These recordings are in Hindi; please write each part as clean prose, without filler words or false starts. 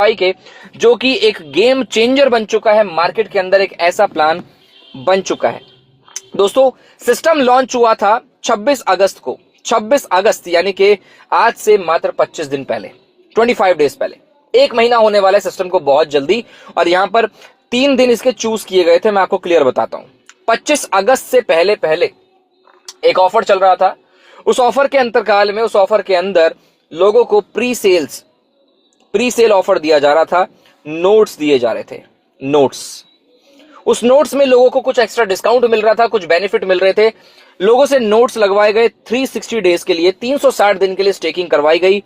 के, जो कि एक गेम चेंजर बन चुका है मार्केट के अंदर, एक ऐसा प्लान बन चुका है। दोस्तों सिस्टम लॉन्च हुआ था 26 अगस्त को, 26 अगस्त यानी कि आज से मात्र 25 दिन पहले, 25 डेज पहले, एक महीना होने वाला है सिस्टम को बहुत जल्दी। और यहां पर 3 दिन इसके चूज किए गए थे, मैं आपको क्लियर बताता हूं। 25 अगस्त से पहले पहले एक ऑफर चल रहा था। उस ऑफर के अंतरकाल में, उस ऑफर के अंदर लोगों को प्री सेल ऑफर दिया जा रहा था, नोट्स दिए जा रहे थे, नोट्स। उस नोट्स में लोगों को कुछ एक्स्ट्रा डिस्काउंट मिल रहा था, कुछ बेनिफिट मिल रहे थे। लोगों से नोट्स लगवाए गए 360 डेज के लिए, 360 दिन के लिए स्टेकिंग करवाई गई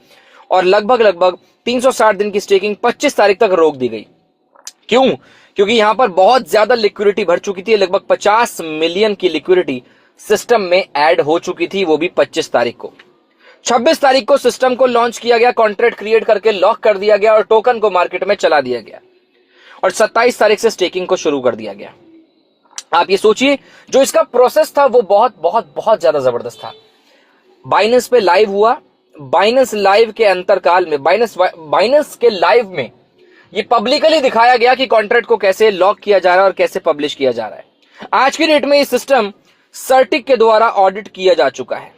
और लगभग 360 दिन की स्टेकिंग 25 तारीख तक रोक दी गई। क्यों? क्योंकि यहां पर बहुत ज्यादा लिक्विडिटी भर चुकी थी, लगभग 50 मिलियन की लिक्विडिटी सिस्टम में ऐड हो चुकी थी, वो भी 25 तारीख को। 26 तारीख को सिस्टम को लॉन्च किया गया, कॉन्ट्रैक्ट क्रिएट करके लॉक कर दिया गया और टोकन को मार्केट में चला दिया गया और 27 तारीख से स्टेकिंग को शुरू कर दिया गया। आप ये सोचिए, जो इसका प्रोसेस था वो बहुत बहुत बहुत ज्यादा जबरदस्त था। बाइनेंस पे लाइव हुआ, बाइनेंस लाइव के अंतरकाल में, बाइनेंस के लाइव में ये पब्लिकली दिखाया गया कि कॉन्ट्रैक्ट को कैसे लॉक किया जा रहा है और कैसे पब्लिश किया जा रहा है। आज की डेट में ये सिस्टम सर्टिक के द्वारा ऑडिट किया जा चुका है।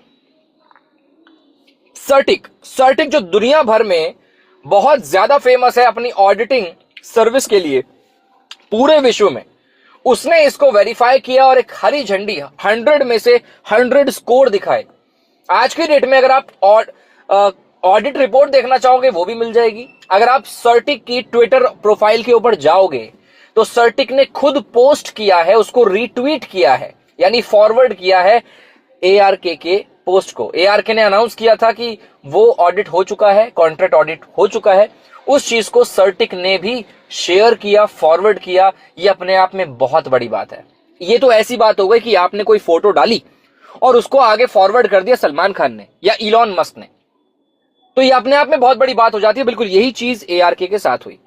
सर्टिक जो दुनिया भर में बहुत ज्यादा फेमस है अपनी ऑडिटिंग सर्विस के लिए पूरे विश्व में, उसने इसको वेरीफाई किया और एक हरी झंडी 100 में से 100 स्कोर दिखाए। आज की डेट में अगर आप ऑडिट रिपोर्ट देखना चाहोगे वो भी मिल जाएगी। अगर आप सर्टिक की ट्विटर प्रोफाइल के ऊपर जाओगे तो सर्टिक ने खुद पोस्ट किया है, उसको रीट्वीट किया है, यानी फॉरवर्ड किया है ARK के पोस्ट को। ARK ने अनाउंस किया था कि वो ऑडिट हो चुका है, कॉन्ट्रैक्ट ऑडिट हो चुका है, उस चीज को सर्टिक ने भी शेयर किया, फॉरवर्ड किया। ये अपने आप में बहुत बड़ी बात है। ये तो ऐसी बात हो गई कि आपने कोई फोटो डाली और उसको आगे फॉरवर्ड कर दिया सलमान खान ने या इलॉन मस्क ने, तो ये अपने आप में बहुत बड़ी बात हो जाती है। बिल्कुल यही चीज ARK के साथ हुई।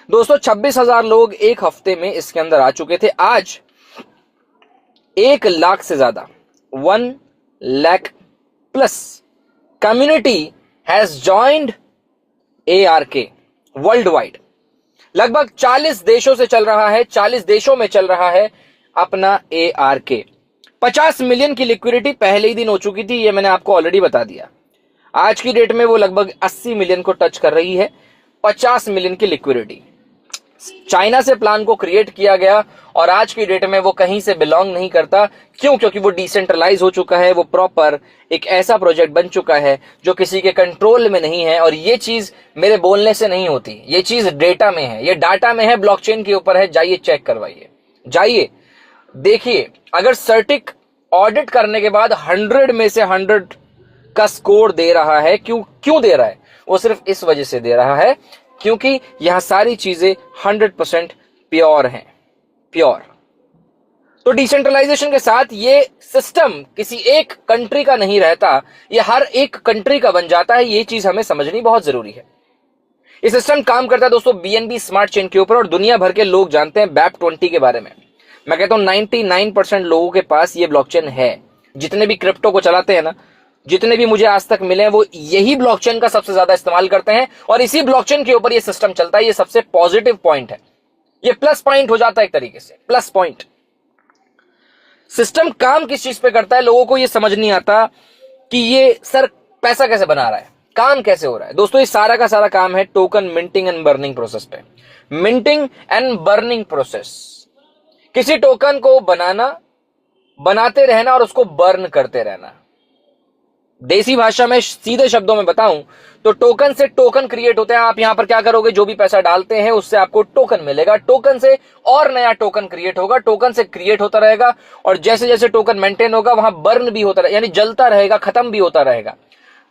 दोस्तों 26,000 लोग एक हफ्ते में इसके अंदर आ चुके थे। आज 1 लाख से ज्यादा, 1 lakh plus community has joined ARK world wide. लगभग 40 देशों से चल रहा है, 40 देशों में चल रहा है अपना ARK। 50 मिलियन की लिक्विडिटी पहले ही दिन हो चुकी थी, ये मैंने आपको ऑलरेडी बता दिया। आज की डेट में वो लगभग 80 मिलियन को टच कर रही है। 50 मिलियन की लिक्विडिटी, चाइना से प्लान को क्रिएट किया गया और आज की डेट में वो कहीं से बिलोंग नहीं करता। क्यों? क्योंकि वो डिसेंट्रलाइज हो चुका है, वो प्रॉपर एक ऐसा प्रोजेक्ट बन चुका है जो किसी के कंट्रोल में नहीं है। और ये चीज मेरे बोलने से नहीं होती, ये चीज डेटा में है, ये डाटा में है, ब्लॉकचेन के ऊपर है। जाइए चेक करवाइए, जाइए देखिए। अगर सर्टिक ऑडिट करने के बाद 100 में से 100 का स्कोर दे रहा है, क्यों दे रहा है? वो सिर्फ इस वजह से दे रहा है क्योंकि यहां सारी चीजें 100% प्योर हैं, प्योर। तो डिसेंट्रलाइजेशन के साथ ये सिस्टम किसी एक कंट्री का नहीं रहता, ये हर एक कंट्री का बन जाता है। ये चीज हमें समझनी बहुत जरूरी है। ये सिस्टम काम करता है दोस्तों BNB स्मार्ट चेन के ऊपर और दुनिया भर के लोग जानते हैं BAP20 के बारे में। मैं कहता हूं 99% लोगों के पास ये ब्लॉकचेन है। जितने भी क्रिप्टो को चलाते हैं ना, जितने भी मुझे आज तक मिले, वो यही ब्लॉकचेन का सबसे ज्यादा इस्तेमाल करते हैं और इसी ब्लॉकचेन के ऊपर ये सिस्टम चलता है। ये सबसे पॉजिटिव पॉइंट है, ये प्लस पॉइंट हो जाता है एक तरीके से, प्लस पॉइंट। सिस्टम काम किस चीज पे करता है, लोगों को ये समझ नहीं आता कि ये सर पैसा कैसे बना रहा है, काम कैसे हो रहा है। दोस्तों ये सारा का सारा काम है token minting and burning process पे। मिंटिंग एंड बर्निंग प्रोसेस, किसी टोकन को बनाना, बनाते रहना और उसको बर्न करते रहना। देसी भाषा में सीधे शब्दों में बताऊं तो टोकन से टोकन क्रिएट होते हैं। आप यहां पर क्या करोगे, जो भी पैसा डालते हैं उससे आपको टोकन मिलेगा, टोकन से और नया टोकन क्रिएट होगा, टोकन से क्रिएट होता रहेगा और जैसे जैसे टोकन मेंटेन होगा वहां बर्न भी होता रहेगा, यानी जलता रहेगा, खत्म भी होता रहेगा।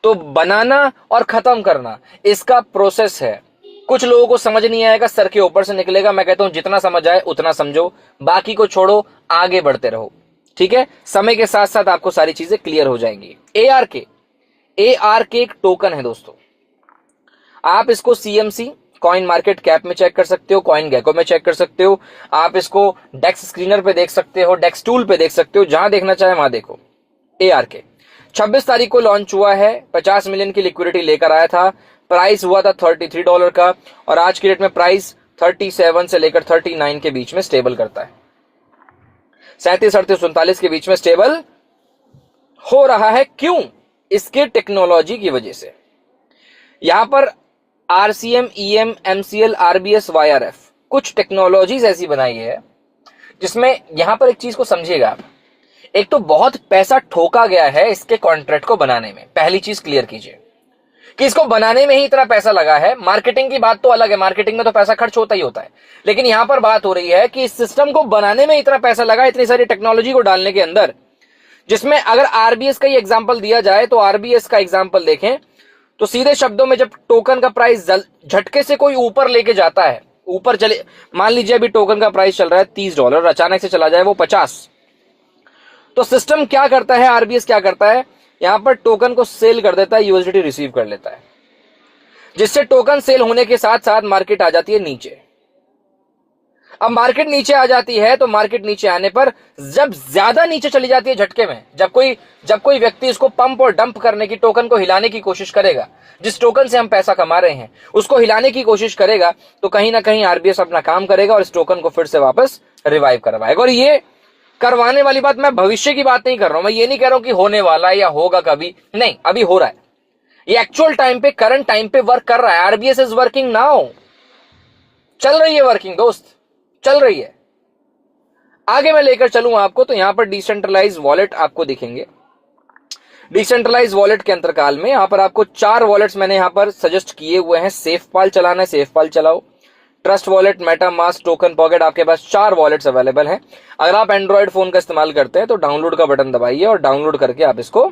तो बनाना और खत्म करना इसका प्रोसेस है। कुछ लोगों को समझ नहीं आएगा, सर के ऊपर से निकलेगा। मैं कहता हूं जितना समझ आए उतना समझो, बाकी को छोड़ो, आगे बढ़ते रहो, ठीक है। समय के साथ साथ आपको सारी चीजें क्लियर हो जाएंगी। ARK एक टोकन है दोस्तों। आप इसको CMC कॉइन मार्केट कैप में चेक कर सकते हो, कॉइन गेको में चेक कर सकते हो, आप इसको डेक्स स्क्रीनर पे देख सकते हो, डेक्स टूल पे देख सकते हो, जहां देखना चाहे वहां देखो। ARK 26 तारीख को लॉन्च हुआ है, 50 मिलियन की लिक्विडिटी लेकर आया था, प्राइस हुआ था $33 का, और आज की डेट में प्राइस 37 से लेकर 39 के बीच में स्टेबल करता है, 37, 38, 39 के बीच में स्टेबल हो रहा है। क्यों? इसके टेक्नोलॉजी की वजह से। यहां पर RCM, EM, MCL, RBS, YRF कुछ टेक्नोलॉजीज ऐसी बनाई है जिसमें यहां पर एक चीज को समझिएगा आप, एक तो बहुत पैसा ठोका गया है इसके कॉन्ट्रैक्ट को बनाने में। पहली चीज क्लियर कीजिए कि इसको बनाने में ही इतना पैसा लगा है। मार्केटिंग की बात तो अलग है, मार्केटिंग में तो पैसा खर्च होता ही होता है, लेकिन यहां पर बात हो रही है कि इस सिस्टम को बनाने में इतना पैसा लगा, इतनी सारी टेक्नोलॉजी को डालने के अंदर, जिसमें अगर RBS का ही एग्जाम्पल दिया जाए तो RBS का एग्जाम्पल देखें तो सीधे शब्दों में जब टोकन का प्राइस झटके से कोई ऊपर लेके जाता है, ऊपर चले, मान लीजिए अभी टोकन का प्राइस चल रहा है $30 और अचानक से चला जाए वो 50, तो सिस्टम क्या करता है, RBS क्या करता है, यहां पर टोकन को सेल कर देता है, USDT रिसीव कर लेता है, जिससे टोकन सेल होने के साथ साथ मार्केट आ जाती है नीचे। अब मार्केट नीचे आ जाती है तो मार्केट नीचे आने पर जब ज्यादा नीचे चली जाती है झटके में, जब कोई व्यक्ति इसको पंप और डंप करने की, टोकन को हिलाने की कोशिश करेगा, जिस टोकन से हम पैसा कमा रहे हैं उसको हिलाने की कोशिश करेगा, तो कहीं ना कहीं RBS अपना काम करेगा और इस टोकन को फिर से वापस रिवाइव करवाएगा। और ये करवाने वाली बात, मैं भविष्य की बात नहीं कर रहा हूं, मैं ये नहीं कह रहा हूं कि होने वाला है या होगा कभी, नहीं, अभी हो रहा है। ये एक्चुअल टाइम पे, करंट टाइम पे वर्क कर रहा है। RBS इज वर्किंग नाउ, चल रही है वर्किंग दोस्त, चल रही है। आगे मैं लेकर चलूं आपको, तो यहां पर डिसेंट्रलाइज वॉलेट आपको दिखेंगे। डिसेंट्रलाइज वॉलेट के अंतरकाल में यहां पर आपको 4 वॉलेट्स मैंने यहां पर सजेस्ट किए हुए हैं। सेफपाल चलाना है, सेफपाल चलाओ। Trust wallet, MetaMask, token pocket, आपके पास 4 वॉलेट्स अवेलेबल हैं। अगर आप एंड्रॉइड फोन का इस्तेमाल करते हैं तो डाउनलोड का बटन दबाइए और डाउनलोड करके आप इसको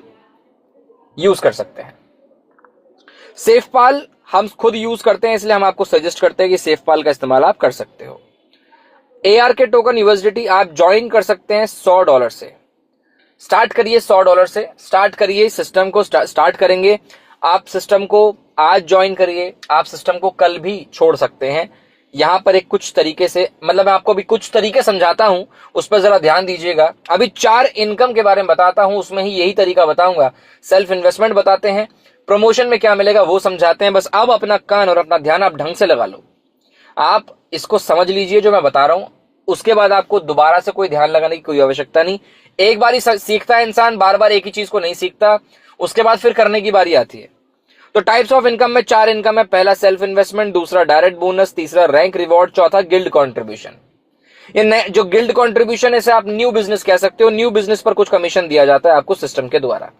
यूज कर सकते हैं। सेफपाल हम खुद यूज करते हैं, इसलिए हम आपको सजेस्ट करते हैं कि सेफपाल का इस्तेमाल आप कर सकते हो। ARK टोकन USDT आप ज्वाइन कर सकते हैं $100 से। स्टार्ट करिए $100 से, स्टार्ट करिए सिस्टम को, स्टार्ट करेंगे आप सिस्टम को, आज ज्वाइन करिए, आप सिस्टम को कल भी छोड़ सकते हैं। यहां पर एक कुछ तरीके से, मतलब मैं आपको भी कुछ तरीके समझाता हूं, उस पर जरा ध्यान दीजिएगा। अभी 4 इनकम के बारे में बताता हूं, उसमें ही यही तरीका बताऊंगा। सेल्फ इन्वेस्टमेंट बताते हैं, प्रमोशन में क्या मिलेगा वो समझाते हैं। बस अब अपना कान और अपना ध्यान आप ढंग से लगा लो, आप इसको समझ लीजिए जो मैं बता रहा हूं, उसके बाद आपको दोबारा से कोई ध्यान लगाने की कोई आवश्यकता नहीं। एक बार ही सीखता है इंसान, बार बार एक ही चीज को नहीं सीखता, उसके बाद फिर करने की बारी आती है। तो टाइप्स ऑफ इनकम में 4 इनकम है। पहला सेल्फ इन्वेस्टमेंट, दूसरा डायरेक्ट बोनस, तीसरा रैंक रिवॉर्ड, चौथा गिल्ड कंट्रीब्यूशन। ये जो गिल्ड कंट्रीब्यूशन है इसे आप न्यू बिजनेस कह सकते हो। न्यू बिजनेस पर कुछ कमीशन दिया जाता है आपको सिस्टम के द्वारा।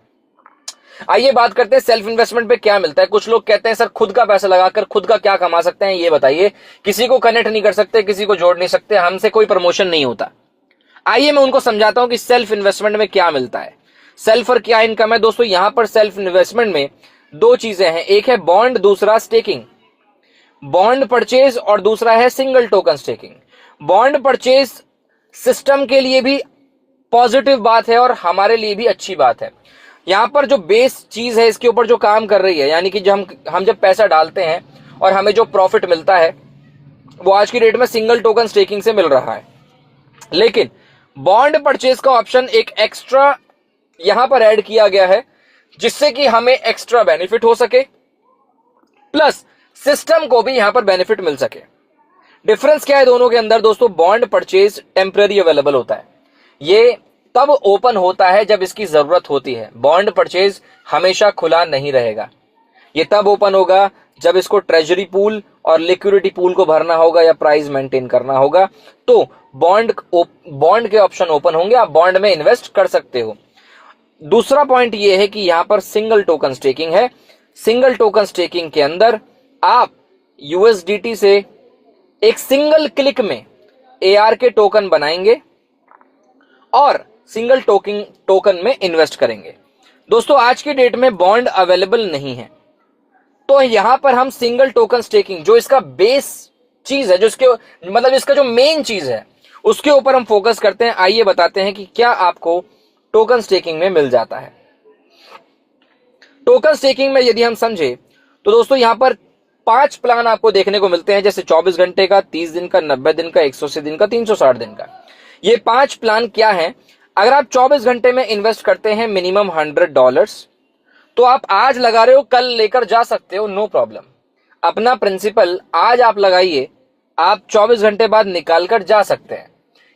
आइए बात करते हैं सेल्फ इन्वेस्टमेंट पे क्या मिलता है। कुछ लोग कहते हैं सर खुद का पैसा लगाकर खुद का क्या कमा सकते हैं, ये बताइए। किसी को कनेक्ट नहीं कर सकते, किसी को जोड़ नहीं सकते, हमसे कोई प्रमोशन नहीं होता। आइए मैं उनको समझाता हूं कि सेल्फ इन्वेस्टमेंट में क्या मिलता है, सेल्फ और क्या इनकम है। दोस्तों यहां पर सेल्फ इन्वेस्टमेंट में 2 चीजें हैं, एक है बॉन्ड, दूसरा स्टेकिंग। बॉन्ड परचेज और दूसरा है single token staking. Bond purchase system के लिए भी पॉजिटिव बात है और हमारे लिए भी अच्छी बात है। यहां पर जो बेस चीज है इसके ऊपर जो काम कर रही है, यानी कि हम जब पैसा डालते हैं और हमें जो प्रॉफिट मिलता है वो आज की डेट में सिंगल टोकन स्टेकिंग से मिल रहा है। लेकिन बॉन्ड परचेज का ऑप्शन एक एक्स्ट्रा यहां पर ऐड किया गया है, जिससे कि हमें एक्स्ट्रा बेनिफिट हो सके, प्लस सिस्टम को भी यहां पर बेनिफिट मिल सके। डिफरेंस क्या है दोनों के अंदर दोस्तों? बॉन्ड परचेज टेम्पररी अवेलेबल होता है, ये तब ओपन होता है जब इसकी जरूरत होती है। बॉन्ड परचेज हमेशा खुला नहीं रहेगा, ये तब ओपन होगा जब इसको ट्रेजरी पूल और लिक्विडिटी पूल को भरना होगा या प्राइस मेंटेन करना होगा, तो बॉन्ड के ऑप्शन ओपन होंगे, आप बॉन्ड में इन्वेस्ट कर सकते हो। दूसरा पॉइंट ये है कि यहां पर सिंगल टोकन स्टेकिंग है। सिंगल टोकन स्टेकिंग के अंदर आप USDT से एक सिंगल क्लिक में ARK टोकन बनाएंगे और सिंगल टोकन में इन्वेस्ट करेंगे। दोस्तों आज की डेट में बॉन्ड अवेलेबल नहीं है, तो यहां पर हम सिंगल टोकन स्टेकिंग, जो इसका बेस चीज है, जो इसके मतलब इसका जो मेन चीज है, उसके ऊपर हम फोकस करते हैं। आइए बताते हैं कि क्या आपको टोकन स्टेकिंग में मिल जाता है। टोकन स्टेकिंग में यदि हम समझे तो दोस्तों यहां पर 5 प्लान आपको देखने को मिलते हैं, जैसे 24 घंटे का, 30 दिन का, 90 दिन का, 180 दिन का, 360 दिन का। ये 5 प्लान क्या है? अगर आप 24 घंटे में इन्वेस्ट करते हैं मिनिमम $100, तो आप आज लगा रहे हो, कल लेकर जा सकते हो, नो प्रॉब्लम। अपना प्रिंसिपल आज आप लगाइए, आप 24 घंटे बाद निकाल कर जा सकते हैं।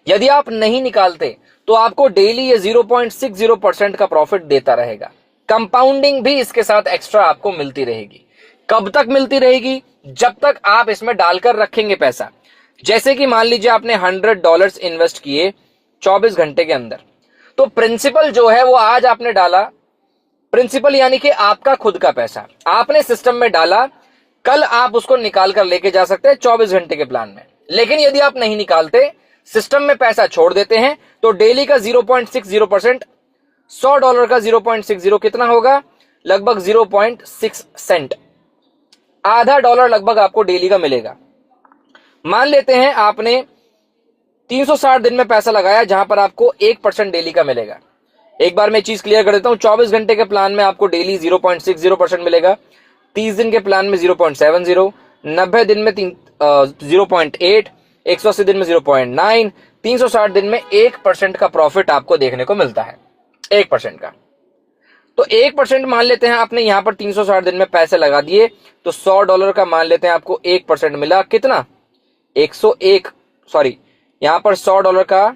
यदि आप नहीं निकालते तो आपको डेली ये 0.60% का प्रॉफिट देता रहेगा। कंपाउंडिंग भी इसके साथ एक्स्ट्रा आपको मिलती रहेगी। कब तक मिलती रहेगी? जब तक आप इसमें डालकर रखेंगे पैसा। जैसे कि मान लीजिए आपने $100 इन्वेस्ट किए 24 घंटे के अंदर, तो प्रिंसिपल जो है वो आज आपने डाला, प्रिंसिपल यानी कि आपका खुद का पैसा आपने सिस्टम में डाला, कल आप उसको निकाल कर लेके जा सकते हैं 24 घंटे के प्लान में। लेकिन यदि आप नहीं निकालते, सिस्टम में पैसा छोड़ देते हैं, तो डेली का 0.60%, $100 का 0.60 कितना होगा? लगभग 0.6 सेंट, आधा डॉलर लगभग आपको डेली का मिलेगा। मान लेते हैं आपने 360 दिन में पैसा लगाया, जहां पर आपको 1% डेली का मिलेगा। एक बार मैं चीज क्लियर कर देता हूं, 24 घंटे के प्लान में आपको डेली 0.60% मिलेगा, 30 दिन के प्लान में 0.70, 90 दिन में 0.8, 180 दिन में 0.9, 360 दिन में 1% का प्रॉफिट आपको देखने को मिलता है, 1% का। तो 1% मान लेते हैं आपने यहां पर 360 दिन में पैसे लगा दिए, तो $100 का मान लेते हैं आपको 1% मिला, कितना? 101, सॉरी, यहां पर $100 का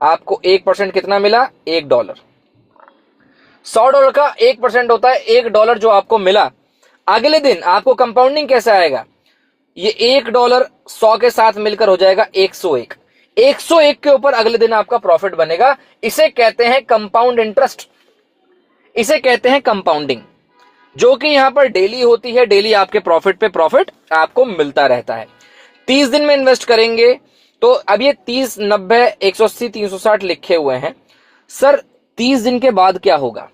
आपको 1% कितना मिला? $1। $100 का 1% होता है $1 जो आपको मिला। अगले दिन आपको कंपाउंडिंग कैसे आएगा? ये $1 100 के साथ मिलकर हो जाएगा 101, 101 के ऊपर अगले दिन आपका प्रॉफिट बनेगा। इसे कहते हैं कंपाउंड इंटरेस्ट, इसे कहते हैं कंपाउंडिंग, जो कि यहां पर डेली होती है। डेली आपके प्रॉफिट पे प्रॉफिट आपको मिलता रहता है। 30 दिन में इन्वेस्ट करेंगे तो अब ये 30, 90, 180, 360 लिखे हुए हैं। सर 30 दिन के बाद क्या होगा?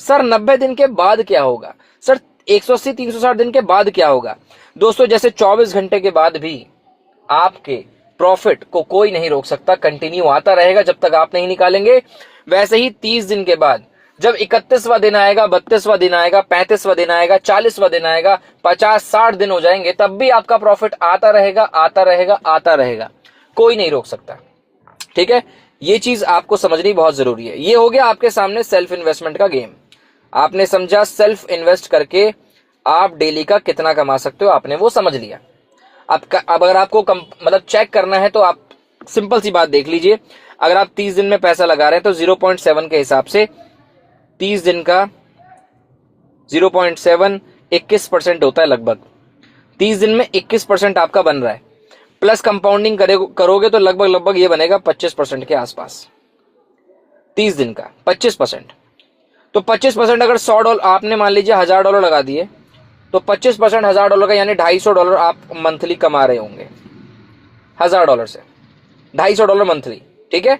सर 90 दिन के बाद क्या होगा? सर 180, 360 दिन के बाद क्या होगा? दोस्तों, जैसे 24 घंटे के बाद भी आपके प्रॉफिट को कोई नहीं रोक सकता, कंटिन्यू आता रहेगा जब तक आप नहीं निकालेंगे। वैसे ही 30 दिन के बाद जब 31वां दिन आएगा, 32वां दिन आएगा, 35वां दिन आएगा, 40वां दिन आएगा, 50-60 दिन हो जाएंगे, तब भी आपका प्रॉफिट आता रहेगा, आता रहेगा, आता रहेगा, कोई नहीं रोक सकता। ठीक है, ये चीज आपको समझनी बहुत जरूरी है। ये हो गया आपके सामने सेल्फ इन्वेस्टमेंट का गेम। आपने समझा सेल्फ इन्वेस्ट करके आप डेली का कितना कमा सकते हो, आपने वो समझ लिया। अब अगर आपको मतलब चेक करना है तो आप सिंपल सी बात देख लीजिए। अगर आप 30 दिन में पैसा लगा रहे हैं तो 0.7 के हिसाब से 30 दिन का 0.7 21% होता है लगभग। 30 दिन में 21% आपका बन रहा है, प्लस कंपाउंडिंग करोगे तो लगभग ये बनेगा 25% के आसपास। 30 दिन का 25%, तो 25% अगर $100 आपने मान लीजिए $1000 लगा दिए, तो 25% $1000 का यानी $250 आप मंथली कमा रहे होंगे। $1000 से $250 मंथली। ठीक है,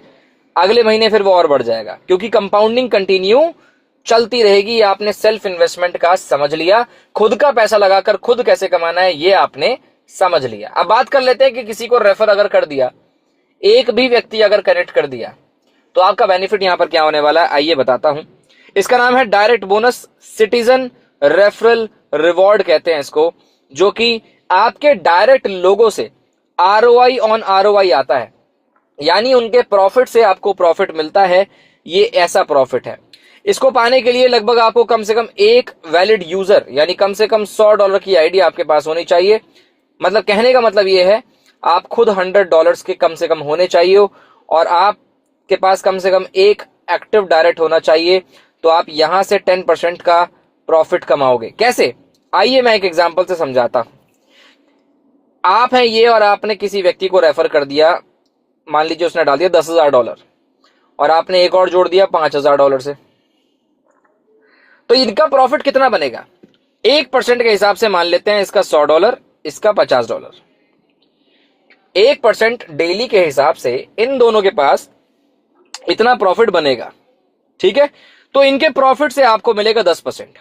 अगले महीने फिर वो और बढ़ जाएगा, क्योंकि कंपाउंडिंग कंटिन्यू चलती रहेगी। आपने सेल्फ इन्वेस्टमेंट का समझ लिया, खुद का पैसा लगाकर खुद कैसे कमाना है ये आपने समझ लिया। अब बात कर लेते हैं कि किसी को रेफर अगर कर दिया, एक भी व्यक्ति अगर कनेक्ट कर दिया, तो आपका बेनिफिट यहां पर क्या होने वाला है, आइए बताता हूं। इसका नाम है direct bonus, citizen referral reward कहते हैं इसको, जो कि आपके डायरेक्ट लोगों से ROI ऑन ROI आता है, यानी उनके प्रॉफिट से आपको प्रॉफिट मिलता है। ये ऐसा प्रॉफिट है, इसको पाने के लिए लगभग आपको कम से कम एक वैलिड यूजर, यानी कम से कम $100 की आईडी आपके पास होनी चाहिए। मतलब कहने का मतलब ये है, आप खुद $100 के कम से कम होने चाहिए, और आपके पास कम से कम एक एक्टिव डायरेक्ट होना चाहिए। तो आप यहां से 10% का प्रॉफिट कमाओगे। कैसे? आइए मैं एक एग्जांपल से समझाता हूं। आप हैं ये, और आपने किसी व्यक्ति को रेफर कर दिया, मान लीजिए उसने डाल दिया $10,000, और आपने एक और जोड़ दिया $5,000 से, तो इनका प्रॉफिट कितना बनेगा? 1% के हिसाब से मान लेते हैं, इसका $100, इसका $50। 1% डेली के हिसाब से इन दोनों के पास इतना प्रॉफिट बनेगा। ठीक है, तो इनके प्रॉफिट से आपको मिलेगा 10%।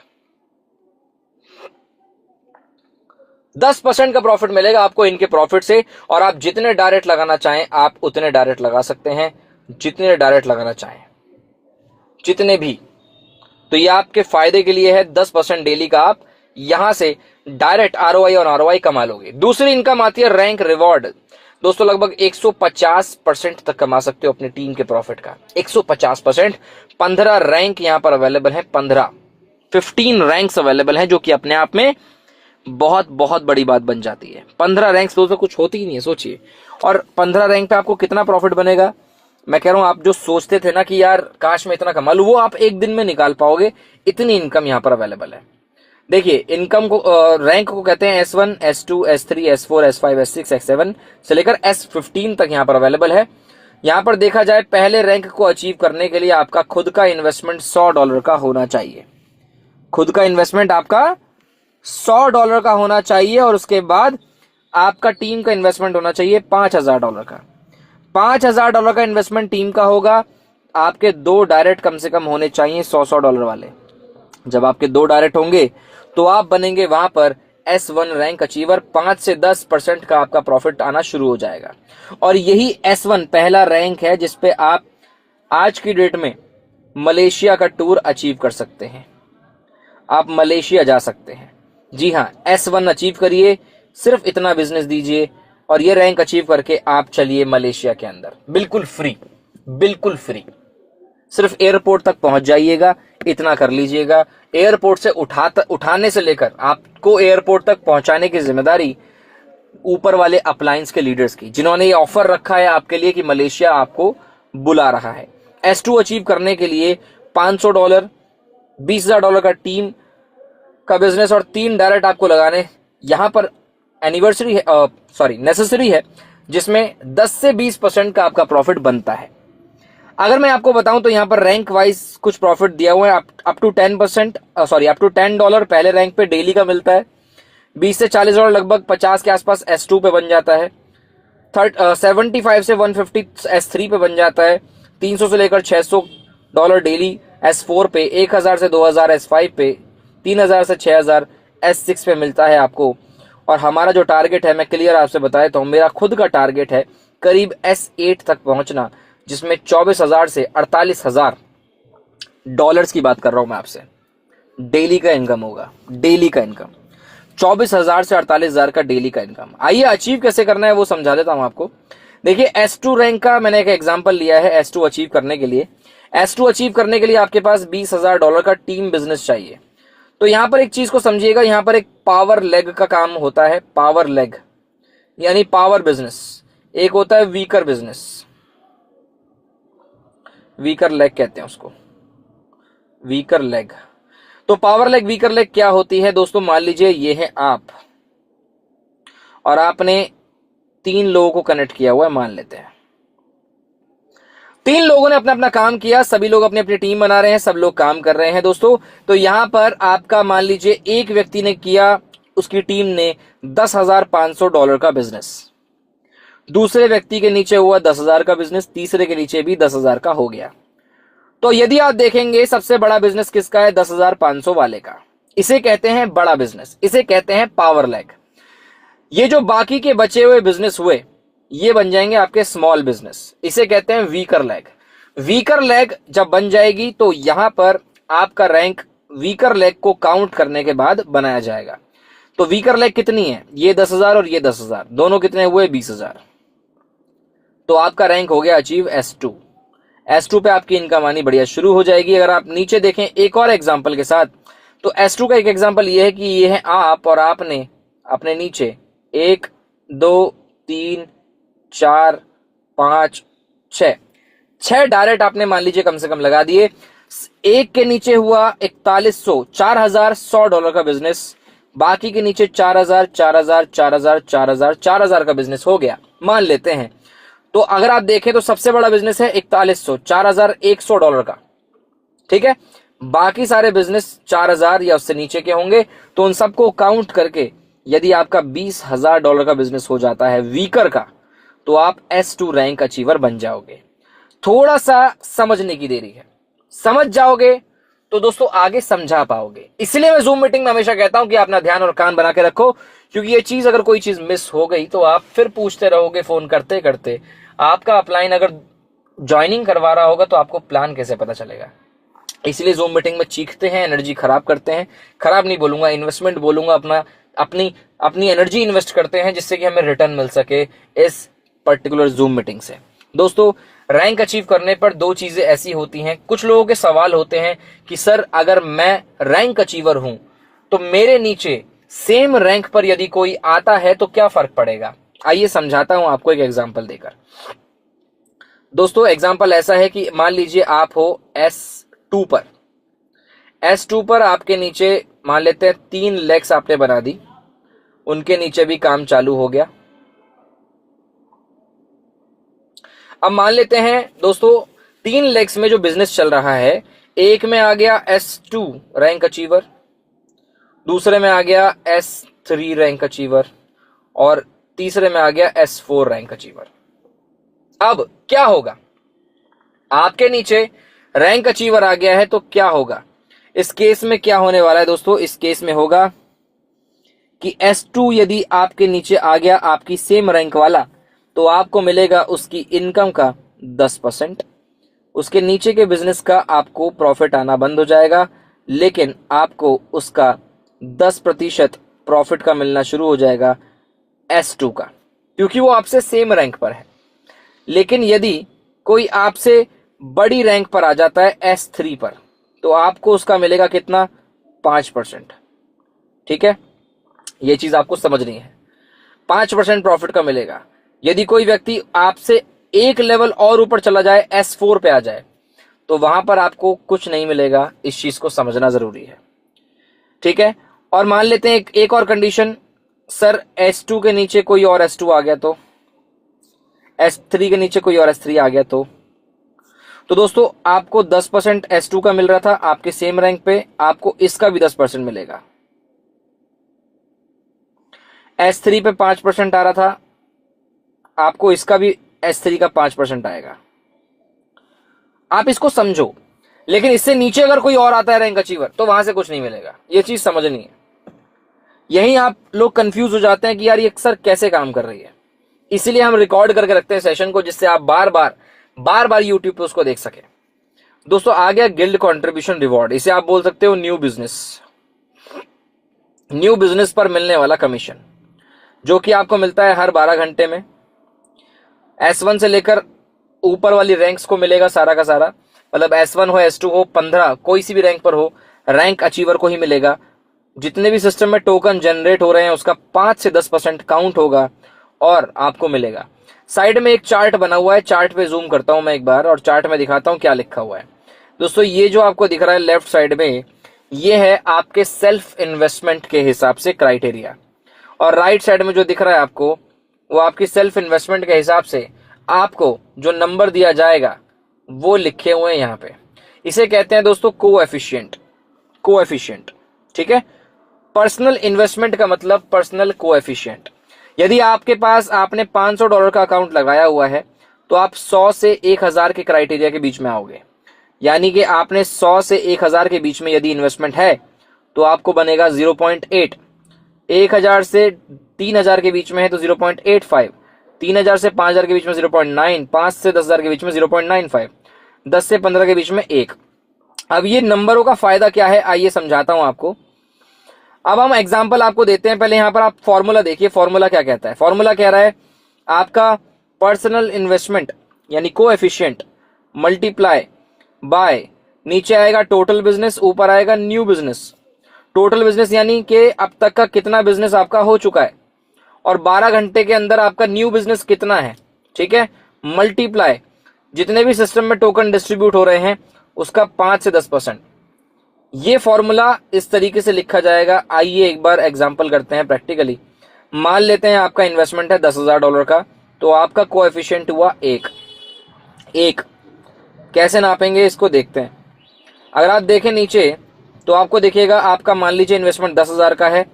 10% का प्रॉफिट मिलेगा आपको इनके प्रॉफिट से, और आप जितने डायरेक्ट लगाना चाहें आप उतने डायरेक्ट लगा सकते हैं, जितने डायरेक्ट लगाना चाहें, जितने भी। तो ये आपके फायदे के लिए है। 10% डेली का आप यहां से डायरेक्ट ROI और ROI कमा लोगे। दूसरी इनकम आती है रैंक रिवॉर्ड। दोस्तों, लगभग 150% तक कमा सकते हो अपनी टीम के प्रॉफिट का। 150%, 15 रैंक यहां पर अवेलेबल है, 15। 15 रैंक्स अवेलेबल हैं, जो कि अपने आप में बहुत बहुत बड़ी बात बन जाती है। 15 रैंक्स दोस्तों कुछ होती ही नहीं है, सोचिए। और 15 रैंक पे आपको कितना प्रॉफिट बनेगा, मैं कह रहा हूं, आप जो सोचते थे ना कि यार काश मैं इतना कमा लूं, वो आप एक दिन में निकाल पाओगे। इतनी इनकम यहां पर अवेलेबल है। देखिए, इनकम को रैंक को कहते हैं S1, S2, S3, S4, S5, S6, S7 से लेकर S15 तक यहां पर अवेलेबल है। यहां पर देखा जाए, पहले रैंक को अचीव करने के लिए आपका खुद का इन्वेस्टमेंट $100 का होना चाहिए। खुद का इन्वेस्टमेंट आपका $100 का होना चाहिए, और उसके बाद आपका टीम का इन्वेस्टमेंट होना चाहिए $5000 का। $5000 का इन्वेस्टमेंट टीम का होगा। आपके 2 डायरेक्ट कम से कम होने चाहिए $100 वाले। जब आपके 2 डायरेक्ट होंगे तो आप बनेंगे वहां पर S1 रैंक अचीवर। 5 से 10% का आपका प्रॉफिट आना शुरू हो जाएगा। और यही S1 पहला रैंक है जिसपे आप आज की डेट में मलेशिया का टूर अचीव कर सकते हैं। आप मलेशिया जा सकते हैं। जी हाँ, S1 अचीव करिए, सिर्फ इतना बिजनेस दीजिए, और ये रैंक अचीव करके आप चलिए मलेशिया के अंदर, बिल्कुल फ्री, बिल्कुल फ्री। सिर्फ एयरपोर्ट तक पहुंच जाइएगा, इतना कर लीजिएगा। एयरपोर्ट से उठाने से लेकर आपको एयरपोर्ट तक पहुंचाने की जिम्मेदारी ऊपर वाले अपलायंस के लीडर्स की, जिन्होंने ये ऑफर रखा है आपके लिए कि मलेशिया आपको बुला रहा है। S2 अचीव करने के लिए $500, $20,000 का टीम का बिजनेस और 3 डायरेक्ट आपको लगाने यहां पर एनिवर्सरी है, नेसेसरी है, जिसमें 10 से 20% का आपका प्रॉफिट बनता है। अगर मैं आपको बताऊं तो यहां पर रैंक वाइज कुछ प्रॉफिट दिया हुआ है। अप टू $10 पहले रैंक पे डेली का मिलता है। $20 से $40 लगभग 50 के आसपास S2 पे बन जाता है। 75 से 150 S3 पे बन जाता है। 300 से लेकर $600 डेली S4 पे, 1000 से 2000 S5 पे, 3000 से 6000 S6 पे मिलता है आपको। और हमारा जो टारगेट है, मैं क्लियर आपसे बताया तो मेरा खुद का टारगेट है करीब S8 तक पहुंचना, जिसमें 24,000 से $48,000 की बात कर रहा हूं मैं आपसे। डेली का इनकम होगा, डेली का इनकम 24,000 से 48,000 का डेली का इनकम। आइए अचीव कैसे करना है वो समझा देता हूं आपको। देखिए, S2 रैंक का मैंने एक एग्जांपल लिया है। S2 अचीव करने के लिए आपके पास $20,000 का टीम बिजनेस चाहिए। तो यहां पर एक चीज को समझिएगा, यहां पर एक पावर लेग का काम होता है। पावर लेग यानी पावर बिजनेस, एक होता है वीकर बिजनेस, वीकर लेग कहते हैं उसको, वीकर लेग। तो पावर लेग, वीकर लेग क्या होती है दोस्तों? मान लीजिए ये है आप, और आपने 3 लोगों को कनेक्ट किया हुआ है, मान लेते हैं 3 लोगों ने अपना अपना काम किया, सभी लोग अपनी अपनी टीम बना रहे हैं, सब लोग काम कर रहे हैं दोस्तों। तो यहां पर आपका मान लीजिए एक व्यक्ति ने किया, उसकी टीम ने $10,500 का बिजनेस, दूसरे व्यक्ति के नीचे हुआ 10,000 का बिजनेस, तीसरे के नीचे भी 10,000 का हो गया। तो यदि आप देखेंगे सबसे बड़ा बिजनेस किसका है? 10,500 वाले का। इसे कहते हैं बड़ा बिजनेस, इसे कहते हैं पावर लेग। ये जो बाकी के बचे हुए बिजनेस हुए, ये बन जाएंगे आपके स्मॉल बिजनेस, इसे कहते हैं वीकर लेग। वीकर लेग जब बन जाएगी तो यहां पर आपका रैंक वीकर लेग को काउंट करने के बाद बनाया जाएगा। तो वीकर लेग कितनी है? ये 10,000 और ये 10,000, दोनों कितने हुए? 20,000। तो आपका रैंक हो गया अचीव S2। S2 पे आपकी इनकम आनी बढ़िया शुरू हो जाएगी। अगर आप नीचे देखें एक और एग्जांपल के साथ, तो S2 का एक एग्जांपल ये है कि ये है आप, और आपने अपने नीचे 1 2 3 4 5 6 डायरेक्ट आपने मान लीजिए कम से कम लगा दिए। एक के नीचे हुआ 4100, $4,100 का बिजनेस, बाकी के नीचे 4,000 4,000 4,000 4,000 4,000 का बिजनेस हो गया, मान लेते हैं। तो अगर आप देखें तो सबसे बड़ा बिजनेस है 4100, $4,100 का, ठीक है। बाकी सारे बिजनेस 4,000 या उससे नीचे के होंगे। तो उन सबको काउंट करके यदि आपका $20,000 का बिजनेस हो जाता है वीकर का, तो आप S2 रैंक अचीवर बन जाओगे। थोड़ा सा समझने की देरी है, समझ जाओगे तो दोस्तों आगे समझा पाओगे। इसलिए मैं जूम मीटिंग में हमेशा कहता हूं कि अपना ध्यान और कान बना के रखो, क्योंकि ये चीज अगर कोई चीज मिस हो गई तो आप फिर पूछते रहोगे फोन करते करते। आपका अपलाइन अगर ज्वाइनिंग करवा रहा होगा तो आपको प्लान कैसे पता चलेगा? इसलिए जूम मीटिंग में चीखते हैं, एनर्जी खराब करते हैं, खराब नहीं बोलूंगा, इन्वेस्टमेंट बोलूंगा, अपनी एनर्जी इन्वेस्ट करते हैं जिससे कि हमें रिटर्न मिल सके इस पर्टिकुलर जूम मीटिंग से। दोस्तों रैंक अचीव करने पर दो चीजें ऐसी होती हैं, कुछ लोगों के सवाल होते हैं कि सर अगर मैं रैंक अचीवर हूं तो मेरे नीचे सेम रैंक पर यदि कोई आता है तो क्या फर्क पड़ेगा। आइए समझाता हूं आपको एक एग्जांपल देकर। दोस्तों एग्जांपल ऐसा है कि मान लीजिए आप हो S2 पर। S2 पर आपके नीचे मान लेते हैं 3 लेग्स आपने बना दी, उनके नीचे भी काम चालू हो गया। अब मान लेते हैं दोस्तों 3 लेग्स में जो बिजनेस चल रहा है, एक में आ गया S2 रैंक अचीवर, दूसरे में आ गया S3 रैंक अचीवर और तीसरे में आ गया S4 रैंक अचीवर। अब क्या होगा, आपके नीचे रैंक अचीवर आ गया है तो क्या होगा इस केस में, क्या होने वाला है दोस्तों, इस केस में होगा कि S2 यदि आपके नीचे आ गया आपकी सेम रैंक वाला तो आपको मिलेगा उसकी इनकम का 10%। उसके नीचे के बिजनेस का आपको प्रॉफिट आना बंद हो जाएगा, लेकिन आपको उसका 10% प्रॉफिट का मिलना शुरू हो जाएगा S2 का, क्योंकि वो आपसे सेम रैंक पर है। लेकिन यदि कोई आपसे बड़ी रैंक पर आ जाता है S3 पर तो आपको उसका मिलेगा कितना, 5%। ठीक है, ये चीज आपको समझनी है, 5% प्रॉफिट का मिलेगा। यदि कोई व्यक्ति आपसे एक लेवल और ऊपर चला जाए, S4 पे आ जाए, तो वहां पर आपको कुछ नहीं मिलेगा। इस चीज को समझना जरूरी है। ठीक है, और मान लेते हैं एक और कंडीशन, सर S2 के नीचे कोई और S2 आ गया तो, S3 के नीचे कोई और S3 आ गया तो दोस्तों आपको 10% S2 का मिल रहा था आपके सेम रैंक पे, आपको इसका भी 10% मिलेगा। S3 पे 5% आ रहा था, आपको इसका भी S3 का 5% आएगा। आप इसको समझो, लेकिन इससे नीचे अगर कोई और आता है रैंक अचीवर तो वहां से कुछ नहीं मिलेगा। ये चीज समझनी है। यही आप लोग कंफ्यूज हो जाते हैं कि यार ये सर कैसे काम कर रही है। इसीलिए हम रिकॉर्ड करके रखते हैं सेशन को, जिससे आप बार बार यूट्यूब पे उसको देख सके। दोस्तों आ गया गिल्ड कंट्रीब्यूशन रिवॉर्ड, इसे आप बोल सकते हो न्यू बिजनेस पर मिलने वाला कमीशन, जो कि आपको मिलता है हर 12 घंटे में। S1 से लेकर ऊपर वाली रैंक्स को मिलेगा सारा का सारा, मतलब S1 हो S2 हो 15 कोई सी भी रैंक पर हो, रैंक अचीवर को ही मिलेगा। जितने भी सिस्टम में टोकन जनरेट हो रहे हैं उसका 5 से 10% काउंट होगा और आपको मिलेगा। साइड में एक चार्ट बना हुआ है, चार्ट पे जूम करता हूं मैं एक बार और चार्ट में दिखाता हूं क्या लिखा हुआ है। दोस्तों ये जो आपको दिख रहा है लेफ्ट साइड में, ये है आपके सेल्फ इन्वेस्टमेंट के हिसाब से क्राइटेरिया, और राइट साइड में जो दिख रहा है आपको वो आपकी सेल्फ इन्वेस्टमेंट के हिसाब से आपको जो नंबर दिया जाएगा वो लिखे हुए हैं यहाँ पे। इसे कहते हैं दोस्तों कोएफिशिएंट। ठीक है, पर्सनल इन्वेस्टमेंट का मतलब पर्सनल कोएफिशिएंट। यदि आपके पास आपने $500 का अकाउंट लगाया हुआ है तो आप 100 से 1000 के क्राइटेरिया के बीच में आओगे, यानी कि आपने 100 से 1000 के बीच में यदि इन्वेस्टमेंट है तो आपको बनेगा 0.8, 1000 से 3000 के बीच में है तो 0.85, 3000 से 5000 के बीच में 0.9, 5 से 10000 के बीच में 0.95, 10 से 15 के बीच में 1। अब ये नंबरों का फायदा क्या है आइए समझाता हूं आपको। अब हम एग्जांपल आपको देते हैं। पहले यहां पर आप फॉर्मूला देखिए, फॉर्मूला क्या कहता है। फॉर्मूला कह रहा है आपका पर्सनल इन्वेस्टमेंट यानी कोएफिशिएंट मल्टीप्लाई बाय, नीचे आएगा टोटल बिजनेस, ऊपर आएगा न्यू बिजनेस। टोटल बिजनेस यानी कि अब तक का कितना बिजनेस आपका हो चुका है और 12 घंटे के अंदर आपका न्यू बिजनेस कितना है। ठीक है, मल्टीप्लाई जितने भी सिस्टम में टोकन डिस्ट्रीब्यूट हो रहे हैं उसका 5 से 10%। ये फॉर्मूला इस तरीके से लिखा जाएगा। आइए एक बार एग्जांपल करते हैं प्रैक्टिकली। मान लेते हैं आपका इन्वेस्टमेंट है $10,000 का, तो आपका कोएफिशिएंट हुआ 1। कैसे नापेंगे इसको देखते हैं। अगर आप देखें नीचे तो आपको देखिएगा आपका मान लीजिए इन्वेस्टमेंट 10,000 का है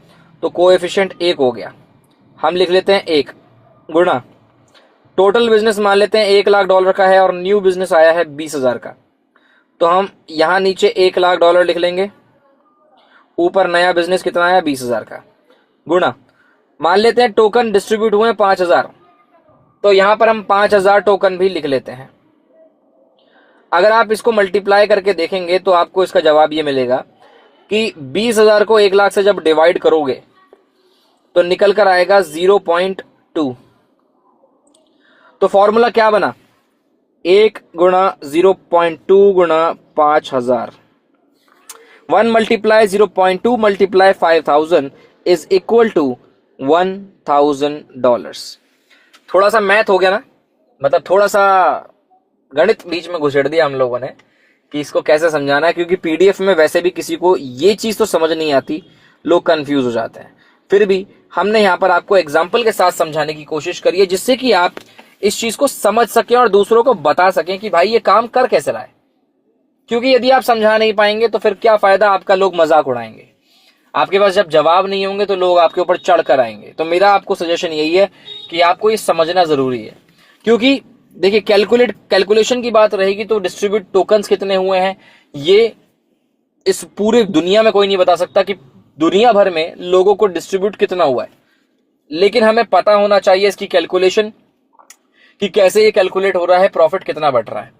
तो कोएफिशिएंट 1 हो गया। हम लिख लेते हैं 1 गुणा टोटल बिजनेस मान लेते हैं $1,00,000 का है और न्यू बिजनेस आया है 20,000 का, तो हम यहां नीचे $1,00,000 लिख लेंगे, ऊपर नया बिजनेस कितना आया 20,000 का, गुणा मान लेते हैं टोकन डिस्ट्रीब्यूट हुए 5,000, तो यहां पर हम 5,000 टोकन भी लिख लेते हैं। अगर आप इसको मल्टीप्लाई करके देखेंगे तो आपको इसका जवाब ये मिलेगा कि 20,000 को 1,00,000 से जब डिवाइड करोगे तो निकल कर आएगा 0.2। तो फॉर्मूला क्या बना, 1 गुणा 0.2 गुणा 5000, 1 multiply 0.2 multiply 5000 is equal to $1000। थोड़ा सा मैथ हो गया ना, मतलब थोड़ा सा गणित बीच में घुसेड़ दिया हम लोगों ने कि इसको कैसे समझाना है, क्योंकि पीडीएफ में वैसे भी किसी को ये चीज तो समझ नहीं आती, लोग कंफ्यूज हो जाते हैं। फिर भी हमने यहां पर आपको एग्जाम्पल के साथ समझाने की कोशिश करी है, जिससे कि आप इस चीज को समझ सकें और दूसरों को बता सकें कि भाई ये काम कर कैसे रहा है। क्योंकि यदि आप समझा नहीं पाएंगे तो फिर क्या फायदा आपका, लोग मजाक उड़ाएंगे। आपके पास जब जवाब नहीं होंगे तो लोग आपके ऊपर चढ़ कर आएंगे। तो मेरा आपको सजेशन यही है कि आपको ये समझना जरूरी है, क्योंकि देखिए कैलकुलेशन की बात रहेगी तो डिस्ट्रीब्यूट टोकन्स कितने हुए हैं ये इस पूरे दुनिया में कोई नहीं बता सकता कि दुनिया भर में लोगों को डिस्ट्रीब्यूट कितना हुआ है, लेकिन हमें पता होना चाहिए इसकी कैलकुलेशन कि कैसे ये कैलकुलेट हो रहा है, प्रॉफिट कितना बढ़ रहा है।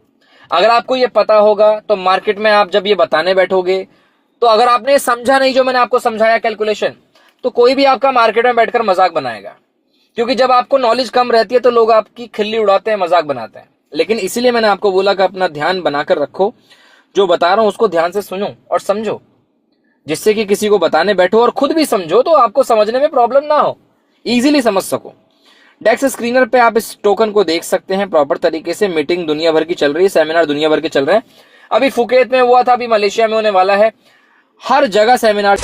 अगर आपको ये पता होगा तो मार्केट में आप जब ये बताने बैठोगे, तो अगर आपने समझा नहीं जो मैंने आपको समझाया कैलकुलेशन, तो कोई भी आपका मार्केट में बैठकर मजाक बनाएगा। क्योंकि जब आपको नॉलेज कम रहती है तो लोग आपकी खिल्ली उड़ाते हैं, मजाक बनाते हैं। लेकिन इसीलिए मैंने आपको बोला कि अपना ध्यान बनाकर रखो, जो बता रहा हूं उसको ध्यान से सुनो और समझो, जिससे कि किसी को बताने बैठो और खुद भी समझो तो आपको समझने में प्रॉब्लम ना हो, इजीली समझ सको। डेक्स स्क्रीनर पे आप इस टोकन को देख सकते हैं प्रॉपर तरीके से। मीटिंग दुनिया भर की चल रही है, सेमिनार दुनिया भर के चल रहे हैं। अभी फुकेत में हुआ था, अभी मलेशिया में होने वाला है, हर जगह सेमिनार